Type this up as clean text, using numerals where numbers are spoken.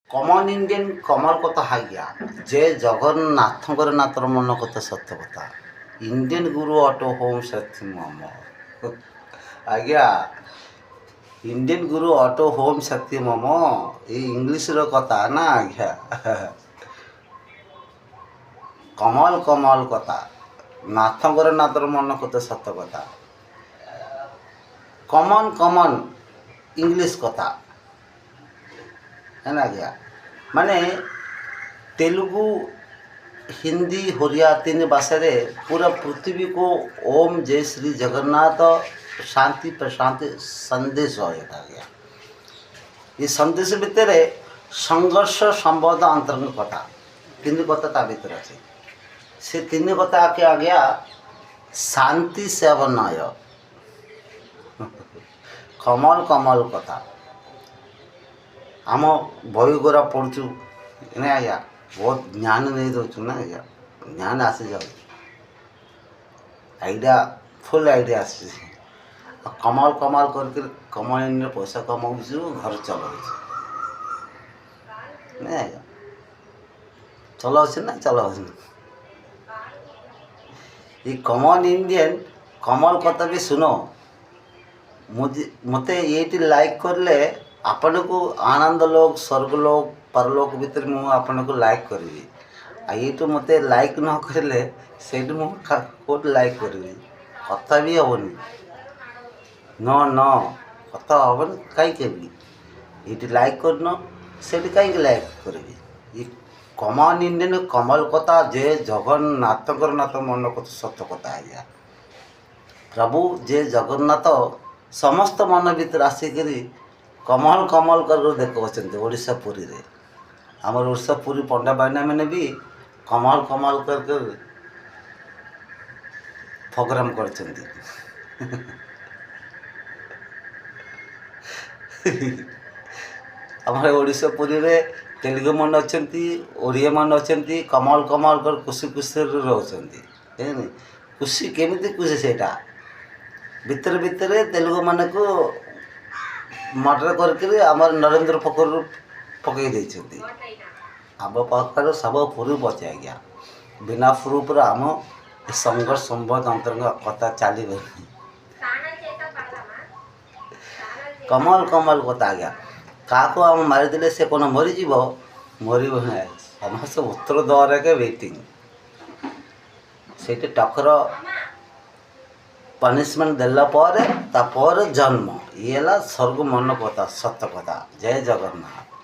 कमन Indian कमल कथा हाइया जे जगन्नाथंकर नातर मन कथा सत्य कथा इंडियन गुरु अटो होम सत्य मम आज्ञा इंडियन गुरु अटो होम शक्ति मम ये इंग्लिश रो कथा ना आज्ञा कमल कमल कथा नाथंकर नातर मन कथा सत्य कथा कमन कमन इंग्लिश कथा है ना क्या माने तेलुगु हिंदी होरिया तीन भाषा रे पूरा पृथ्वी को ओम जय श्री जगन्नाथ शांति प्रशांति संदेश हो गया। ये संदेश भितर संघर्ष संवाद अंतर्गत कथा तीन कथा ता भीतर अच्छे से तीन कथा आके आ गया शांति सेवनय कमल कमल कथा आम बही गोरा पढ़ु ना आज्ञा बहुत ज्ञान नहीं दौचु ना आज्ञा ज्ञान आसी जाऊ आइडिया फुल आइडिया आसी कमाल कमाल करके कमाई पैसा कमाऊ घर चलाऊ ना आज्ञा चलाऊ ना चलाऊ ये कमन इंडियन कमल कथा भी सुनो मते ये लाइक करले आपण को आनंद लोक स्वर्ग लोक परलोक भीतर मु आपण को लाइक करी आ ये तो मते लाइक न करले सेठ मु कोट लाइक करी कथा भी हबनी न न कथा हबन काई केबी ये लाइक करनो सेठ काई लाइक करबी ये कमन इंडियन कमल कथा जे जगन्नाथकर नाथ मन को सत्य कथा आया प्रभु जे जगन्नाथ समस्त मन भीतर आसिकरी कमल कमल कर देखते ओडिशा पुरी रे आमर ओडिशा पुरी पंडा बाइना मैंने भी कमल कमल कर प्रोग्राम कर ओडिशा पुरी रे तेलुगु मन अच्छा ओडिया मन अच्छा कमल कमल कर खुशी खुशी रोचे खुशी केमी खुशी सेटा भितर भितर तेलुगु मन को मर्डर करके आमर नरेंद्र पोखर पकई देती आम पाखर सब प्रूफ अच्छे आज्ञा बिना प्रूफ आम संघर्ष संवाद अंतर्गत कथा चली कमल कमल कथा आज्ञा क्या आम मारिदे से कौन मरीज मर समस्त उत्तर दवार के वेटिंग से टकर पनिशमेंट देला पर जन्म ये स्वर्ग मन कथा सत्य कथा जय जगन्नाथ।